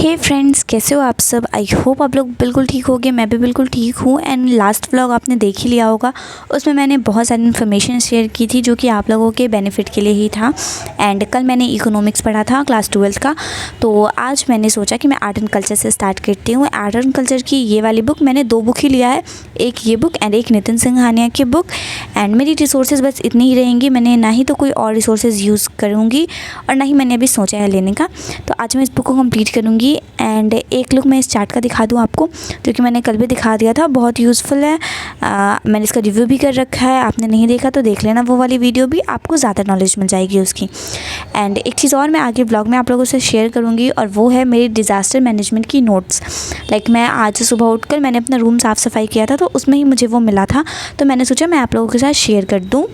हे friends, कैसे हो आप सब। आई होप आप लोग बिल्कुल ठीक होगे। मैं भी बिल्कुल ठीक हूँ। एंड लास्ट व्लॉग आपने देख ही लिया होगा, उसमें मैंने बहुत सारी इन्फॉर्मेशन शेयर की थी जो कि आप लोगों के बेनिफिट के लिए ही था। एंड कल मैंने इकोनॉमिक्स पढ़ा था क्लास 12th का, तो आज मैंने सोचा कि मैं आर्ट एंड कल्चर से स्टार्ट करती हूँ। आर्ट एंड कल्चर की ये वाली बुक मैंने 2 बुक ही लिया है, एक ये बुक एंड एक नितिन सिंघानिया की बुक। एंड मेरी रिसोर्सेज बस इतनी ही रहेंगी, मैंने ना ही तो कोई और रिसोर्सेज यूज़ करूँगी और ना ही मैंने अभी सोचा है लेने का। तो आज मैं इस बुक को कंप्लीट करूँगी। एंड एक लुक मैं इस चार्ट का दिखा दूँ आपको, जो कि मैंने कल भी दिखा दिया था, बहुत यूज़फुल है। मैंने इसका रिव्यू भी कर रखा है, आपने नहीं देखा तो देख लेना वो वाली वीडियो भी, आपको ज़्यादा नॉलेज मिल जाएगी उसकी। एंड एक चीज़ और मैं आगे ब्लॉग में आप लोगों से शेयर करूँगी, और वो है मेरी डिज़ास्टर मैनेजमेंट की नोट्स। मैं आज सुबह उठकर मैंने अपना रूम साफ़ सफाई किया था, तो उसमें ही मुझे वो मिला था, तो मैंने सोचा मैं आप लोगों के साथ शेयर कर दूँ।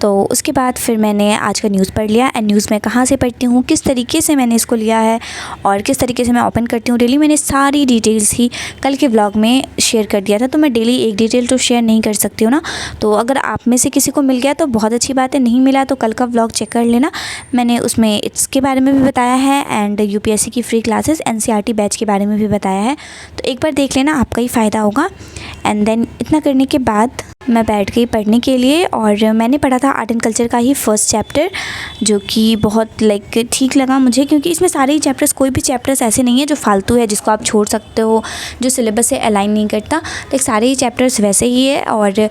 तो उसके बाद फिर मैंने आज का न्यूज़ पढ़ लिया। एंड न्यूज़ मैं कहाँ से पढ़ती हूँ, किस तरीके से मैंने इसको लिया है और किस तरीके से मैं ओपन करती हूँ डेली, मैंने सारी डिटेल्स ही कल के व्लॉग में शेयर कर दिया था। तो मैं डेली एक डिटेल तो शेयर नहीं कर सकती हूँ ना, तो अगर आप में से किसी को मिल गया तो बहुत अच्छी बात है, नहीं मिला तो कल का व्लॉग चेक कर लेना। मैंने उसमें इसके बारे में भी बताया है एंड यूपीएससी की फ्री क्लासेस एनसीईआरटी बैच के बारे में भी बताया है, तो एक बार देख लेना, आपका ही फ़ायदा होगा। एंड देन इतना करने के बाद मैं बैठ गई पढ़ने के लिए, और मैंने पढ़ा था आर्ट एंड कल्चर का ही फर्स्ट चैप्टर, जो कि बहुत ठीक लगा मुझे, क्योंकि इसमें सारे ही चैप्टर्स, कोई भी चैप्टर्स ऐसे नहीं है जो फालतू है जिसको आप छोड़ सकते हो, जो सिलेबस से अलाइन नहीं करता। सारे ही चैप्टर्स वैसे ही है। और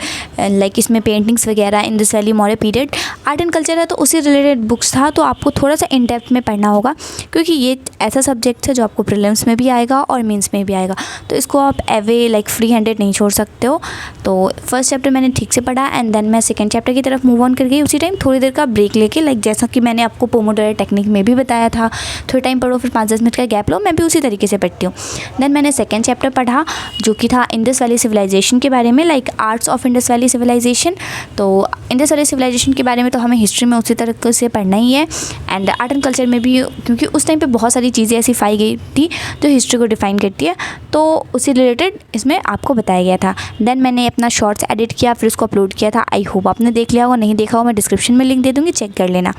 इसमें पेंटिंग्स वगैरह, Indus valley, Maurya period, art and culture है तो उसी रिलेटेड बुक्स था, तो आपको थोड़ा सा इन डेप्थ में पढ़ना होगा, क्योंकि ये ऐसा सब्जेक्ट है जो आपको प्रीलिम्स में भी आएगा और मेंस में भी आएगा, तो इसको आप एवे फ्री हैंडेड नहीं छोड़ सकते हो। तो फर्स्ट चैप्टर मैंने ठीक से पढ़ा एंड देन मैं सेकंड चैप्टर की तरफ मूव ऑन कर गई। उसी टाइम थोड़ी देर का ब्रेक लेके, जैसा कि मैंने आपको पोमोडोरो टेक्निक में भी बताया था, थोड़ा टाइम पढ़ो फिर 5-10 मिनट का गैप लो, मैं भी उसी तरीके से पढ़ती हूँ। देन मैंने सेकंड चैप्टर पढ़ा जो कि था इंडस वैली सिविलाइजेशन के बारे में, arts of Indus valley civilisation. तो इंडस वैली सिविलाइजेशन के बारे में तो हमें हिस्ट्री में उसी तरीके से पढ़ना ही है, एंड आर्ट एंड कल्चर में भी, क्योंकि उस टाइम पे बहुत सारी चीज़ें ऐसी पाई गई थी जो हिस्ट्री को डिफाइन करती है, तो उसी रिलेटेड इसमें आपको बताया गया था। देन मैंने अपना शॉर्ट्स एडिट किया, फिर उसको अपलोड किया था। आई होप आपने देख लिया होगा, नहीं देखा हो मैं डिस्क्रिप्शन में लिंक दे दूँगी, चेक कर लेना।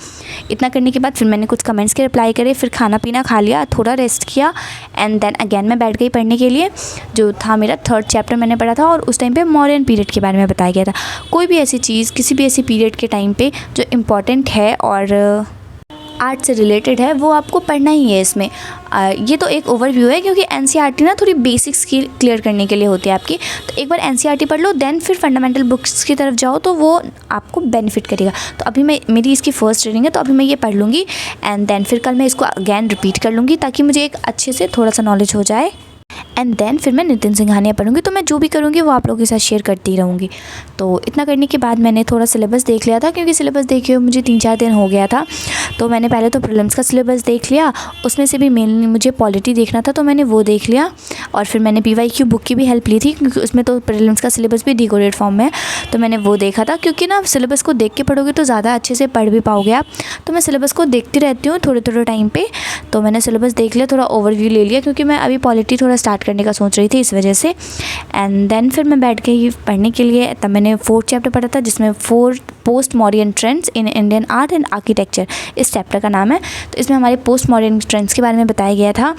इतना करने के बाद फिर मैंने कुछ कमेंट्स के रिप्लाई करे, फिर खाना पीना खा लिया, थोड़ा रेस्ट किया, एंड देन अगेन मैं बैठ गई पढ़ने के लिए। जो था मेरा थर्ड चैप्टर मैंने पढ़ा था, और उस टाइम पे मौर्यन पीरियड के बारे में बताया गया था। कोई भी ऐसी चीज़ किसी भी ऐसी पीरियड के टाइम पे जो इम्पॉर्टेंट है और आर्ट से रिलेटेड है, वो आपको पढ़ना ही है इसमें। ये तो एक ओवरव्यू है, क्योंकि एनसीईआरटी ना थोड़ी बेसिक्स की क्लियर करने के लिए होती है आपकी, तो एक बार एनसीईआरटी पढ़ लो, देन फिर फंडामेंटल बुक्स की तरफ जाओ, तो वो आपको बेनिफिट करेगा। तो अभी मेरी इसकी फर्स्ट रीडिंग है, तो अभी मैं ये पढ़ लूँगी एंड देन फिर कल मैं इसको अगैन रिपीट कर लूँगी, ताकि मुझे एक अच्छे से थोड़ा सा नॉलेज हो जाए। एंड देन फिर मैं नितिन सिंघानिया पढ़ूंगी, तो मैं जो भी करूँगी वो आप लोगों के साथ शेयर करती रहूँगी। तो इतना करने के बाद मैंने थोड़ा सिलेबस देख लिया था, क्योंकि सिलेबस देखे हुए मुझे 3-4 दिन हो गया था। तो मैंने पहले तो प्रीलिम्स का सिलेबस देख लिया, उसमें से भी मेनली मुझे पॉलिटी देखना था, तो मैंने वो देख लिया। और फिर मैंने पीवाईक्यू बुक की भी हेल्प ली थी, क्योंकि उसमें तो प्रीलिम्स का सिलेबस भी डिकोडेड फॉर्म में है, तो मैंने वो देखा था। क्योंकि ना सिलेबस को देख के पढ़ोगे तो ज़्यादा अच्छे से पढ़ भी पाओगे आप, तो मैं सिलेबस को देखती रहती हूँ थोड़े टाइम पे। तो मैंने सिलेबस देख लिया, थोड़ा ओवरव्यू ले लिया, क्योंकि मैं अभी पॉलिटी थोड़ा स्टार्ट करने का सोच रही थी इस वजह से। एंड देन फिर मैं बैठ गई पढ़ने के लिए। तब मैंने 4th चैप्टर पढ़ा था, जिसमें 4 post modern trends in Indian art and architecture इस चैप्टर का नाम है। तो इसमें हमारे पोस्ट मॉडर्न ट्रेंड्स के बारे में बताया गया था।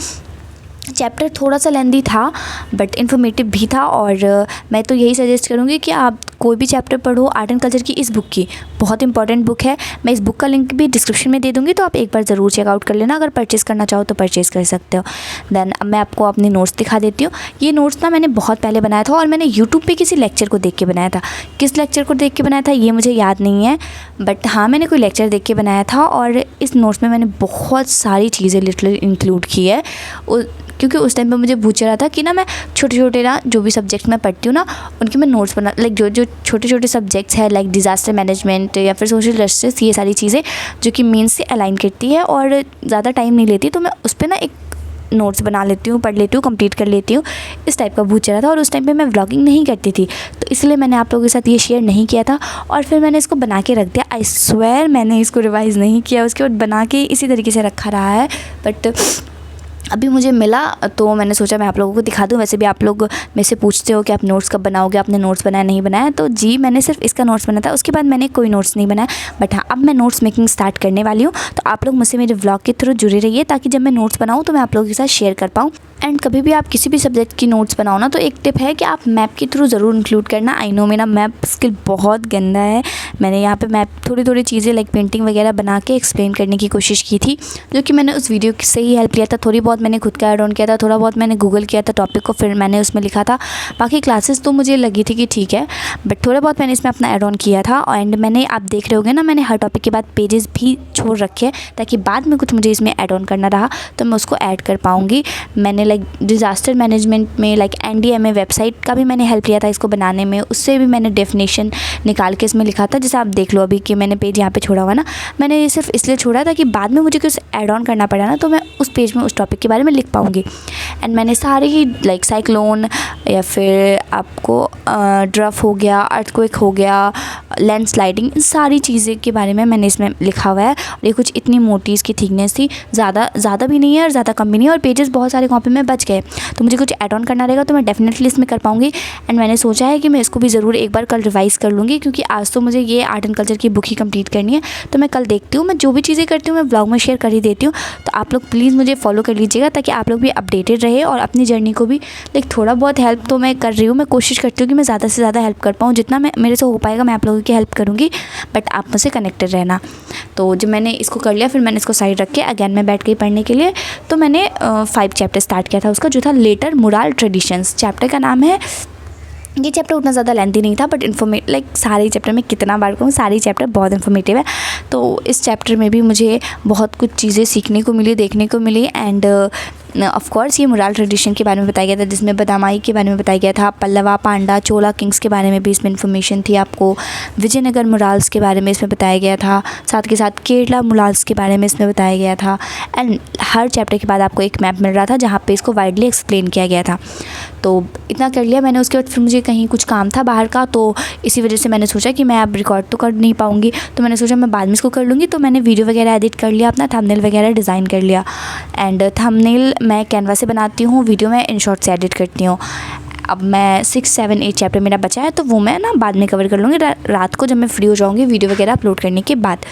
चैप्टर थोड़ा सा लेंदी था बट इन्फॉर्मेटिव भी था, और मैं तो यही सजेस्ट करूँगी कि आप कोई भी चैप्टर पढ़ो आर्ट एंड कल्चर की, इस बुक की बहुत इंपॉर्टेंट बुक है। मैं इस बुक का लिंक भी डिस्क्रिप्शन में दे दूँगी, तो आप एक बार ज़रूर चेकआउट कर लेना। अगर परचेज़ करना चाहो तो परचेज़ कर सकते हो। देन अब मैं आपको अपने नोट्स दिखा देती हूँ। ये नोट्स ना मैंने बहुत पहले बनाया था, और मैंने यूट्यूब पे किसी लेक्चर को देख के बनाया था। किस लेक्चर को देख के बनाया था ये मुझे याद नहीं है, बट हाँ मैंने कोई लेक्चर देख के बनाया था। और इस नोट्स में मैंने बहुत सारी चीज़ें लिटरली इंक्लूड की है, क्योंकि उस टाइम पे मुझे पूछ रहा था कि ना मैं छोटे ना जो भी सब्जेक्ट मैं पढ़ती हूँ ना, उनके मैं नोट्स बना, जो छोटे सब्जेक्ट्स है, डिज़ास्टर मैनेजमेंट या फिर सोशल जस्टिस, ये सारी चीज़ें जो कि मेंस से अलाइन करती है और ज़्यादा टाइम नहीं लेती, तो मैं उस पर ना एक नोट्स बना लेती हूँ, पढ़ लेती हूँ, कंप्लीट कर लेती हूँ। इस टाइप का पूछ रहा था, और उस टाइम पे मैं व्लॉगिंग नहीं करती थी, तो इसलिए मैंने आप लोगों के साथ ये शेयर नहीं किया था। और फिर मैंने इसको बना के रख दिया। आई स्वेयर मैंने इसको रिवाइज़ नहीं किया, उसके बाद बना के इसी तरीके से रखा रहा है। बट अभी मुझे मिला तो मैंने सोचा मैं आप लोगों को दिखा दूं। वैसे भी आप लोग मेरे से पूछते हो कि आप नोट्स कब बनाओगे, आपने नोट्स बनाया नहीं बनाया। तो जी मैंने सिर्फ इसका नोट्स बनाया था, उसके बाद मैंने कोई नोट्स नहीं बनाया। बट हाँ, अब मैं नोट्स मेकिंग स्टार्ट करने वाली हूँ। तो आप लोग मुझसे मेरे व्लॉग के थ्रू जुड़े रहिए, ताकि जब मैं नोट्स बनाऊँ तो मैं आप लोगों के साथ शेयर कर पाऊँ। एंड कभी भी आप किसी भी सब्जेक्ट की नोट्स बनाओ ना, तो एक टिप है कि आप मैप के थ्रू ज़रूर इंक्लूड करना। आई नो मेरा मैप स्किल बहुत गंदा है। मैंने यहाँ पे मैप थोड़ी चीज़ें लाइक पेंटिंग वगैरह बना के एक्सप्लेन करने की कोशिश की थी, जो कि मैंने उस वीडियो से ही हेल्प लिया था। थोड़ी बहुत मैंने खुद का ऐड ऑन किया था, थोड़ा बहुत मैंने गूगल किया था टॉपिक को, फिर मैंने उसमें लिखा था। बाकी क्लासेस तो मुझे लगी थी कि ठीक है, बट थोड़ा बहुत मैंने इसमें अपना ऐड ऑन किया था। एंड मैंने, आप देख रहे होगे ना, मैंने हर टॉपिक के बाद पेजेस भी छोड़ रखे हैं, ताकि बाद में कुछ मुझे इसमें ऐड ऑन करना रहा तो मैं उसको ऐड कर पाऊँगी। मैंने लाइक डिज़ास्टर मैनेजमेंट में लाइक NDMA वेबसाइट का भी मैंने हेल्प लिया था इसको बनाने में। उससे भी मैंने डेफिनेशन निकाल के इसमें लिखा था, जैसे आप देख लो अभी कि मैंने पेज यहाँ पे छोड़ा हुआ ना। मैंने ये सिर्फ इसलिए छोड़ा था कि बाद में मुझे कुछ ऐड ऑन करना पड़ा ना, तो मैं उस पेज में उस टॉपिक के बारे में लिख पाऊँगी। एंड मैंने सारे ही लाइक साइक्लोन या फिर आपको ड्रफ हो गया, अर्थक्वेक हो गया, लैंडस्लाइडिंग, इन सारी चीज़ें के बारे में मैंने इसमें लिखा हुआ है। और ये कुछ इतनी मोटी इसकी थिकनेस थी, ज़्यादा भी नहीं है और ज़्यादा कम भी नहीं है, और पेजेस बहुत सारे कॉपी में बच गए। तो मुझे कुछ ऐड ऑन करना रहेगा तो मैं डेफिनेटली इसमें कर पाऊँगी। एंड मैंने सोचा है कि मैं इसको भी ज़रूर एक बार कल रिवाइज़ कर लूँगी, क्योंकि आज तो मुझे ये आर्ट एंड कल्चर की बुक ही कंप्लीट करनी है। तो मैं कल देखती हूँ, मैं जो भी चीज़ें करती हूँ मैं ब्लॉग में शेयर कर ही देती हूँ। तो आप लोग प्लीज़ मुझे फॉलो कर लीजिएगा, ताकि आप लोग भी अपडेटेड रहे और अपनी जर्नी को भी लाइक थोड़ा बहुत हेल्प तो मैं कर रही हूँ। मैं कोशिश करती हूँ कि मैं ज़्यादा से ज़्यादा हेल्प कर पाऊँ, जितना मैं मेरे से हो पाएगा मैं आप लोगों की हेल्प करूँगी। बट आप मुझसे कनेक्टेड रहना। तो जब मैंने इसको कर लिया, फिर मैंने इसको साइड रख के अगेन मैं बैठ गई पढ़ने के लिए। तो मैंने 5 चैप्टर स्टार्ट किया था उसका, जो था लेटर मोरल ट्रेडिशंस चैप्टर का नाम है। ये चैप्टर उतना ज़्यादा लेंथी नहीं था, बट लाइक सारे चैप्टर में कितना बार कहूँ, सारे चैप्टर बहुत इन्फॉर्मेटिव है। तो इस चैप्टर में भी मुझे बहुत कुछ चीज़ें सीखने को मिली, देखने को मिली। एंड ऑफ कोर्स ये मोरल ट्रेडिशन के बारे में बताया गया था, जिसमें बदामाई के बारे में बताया गया था, पल्लवा, पांडा, चोला किंग्स के बारे में भी इसमें इन्फॉर्मेशन थी। आपको विजयनगर मोरल्स के बारे में इसमें बताया गया था, साथ के साथ केरला मोरल्स के बारे में इसमें बताया गया था। एंड हर चैप्टर के बाद आपको एक मैप मिल रहा था, जहाँ पे इसको वाइडली एक्सप्लेन किया गया था। तो इतना कर लिया मैंने। उसके बाद फिर मुझे कहीं कुछ काम था बाहर का, तो इसी वजह से मैंने सोचा कि मैं अब रिकॉर्ड तो कर नहीं पाऊँगी, तो मैंने सोचा मैं बाद में इसको कर लूँगी। तो मैंने वीडियो वगैरह एडिट कर लिया, अपना थंबनेल वगैरह डिज़ाइन कर लिया। एंड थंबनेल मैं कैनवा से बनाती हूँ, वीडियो मैं InShot से एडिट करती हूँ। अब मैं 6, 7, 8 चैप्टर मेरा बचा है, तो वो मैं ना बाद में कवर कर लूँगी रात को, जब मैं फ्री हो जाऊँगी वीडियो वगैरह अपलोड करने के बाद।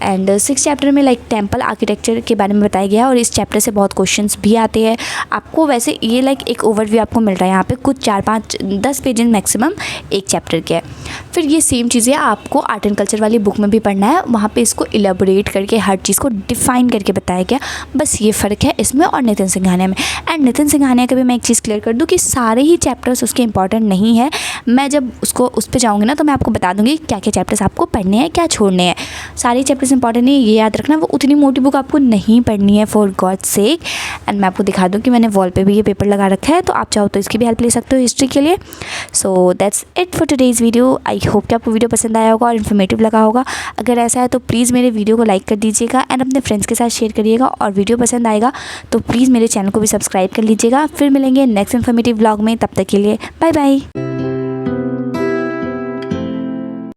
एंड 6 चैप्टर में लाइक टेम्पल आर्किटेक्चर के बारे में बताया गया है, और इस चैप्टर से बहुत क्वेश्चंस भी आते हैं आपको। वैसे ये लाइक एक ओवरव्यू आपको मिल रहा है यहाँ पे, कुछ 4, 5, 10 पेजेस मैक्सिमम एक चैप्टर के। फिर ये सेम चीज़ें आपको आर्ट एंड कल्चर वाली बुक में भी पढ़ना है, वहाँ पे इसको इलेबोरेट करके हर चीज़ को डिफ़ाइन करके बताया गया। बस ये फ़र्क है इसमें और नितिन सिंघानिया में। एंड नितिन सिंघानिया का भी मैं एक चीज़ क्लियर कर दूँ कि सारे ही चैप्टर्स उसके इंपॉर्टेंट नहीं है। मैं जब उस पर जाऊँगी ना, तो मैं आपको बता दूँगी क्या क्या चैप्टर्स आपको पढ़ने हैं, क्या छोड़ने हैं। सारे चैप्टर्स इंपॉर्टेंट नहीं है, ये याद रखना। वो उतनी मोटी बुक आपको नहीं पढ़नी है, फॉर गॉड सेक। एंड मैं आपको दिखा दूँ कि मैंने वॉल पे भी ये पेपर लगा रखा है, तो आप चाहो तो इसकी भी हेल्प ले सकते हो हिस्ट्री के लिए। So that's it for today's video. I hope कि आपको वीडियो पसंद आया होगा और इन्फॉर्मेटिव लगा होगा। अगर ऐसा है तो प्लीज़ मेरे वीडियो को लाइक कर दीजिएगा एंड अपने फ्रेंड्स के साथ शेयर करिएगा। और वीडियो पसंद आएगा तो प्लीज़ मेरे चैनल को भी सब्सक्राइब कर लीजिएगा। फिर मिलेंगे नेक्स्ट इन्फॉर्मेटिव व्लॉग में, तब तक के लिए बाय बाय।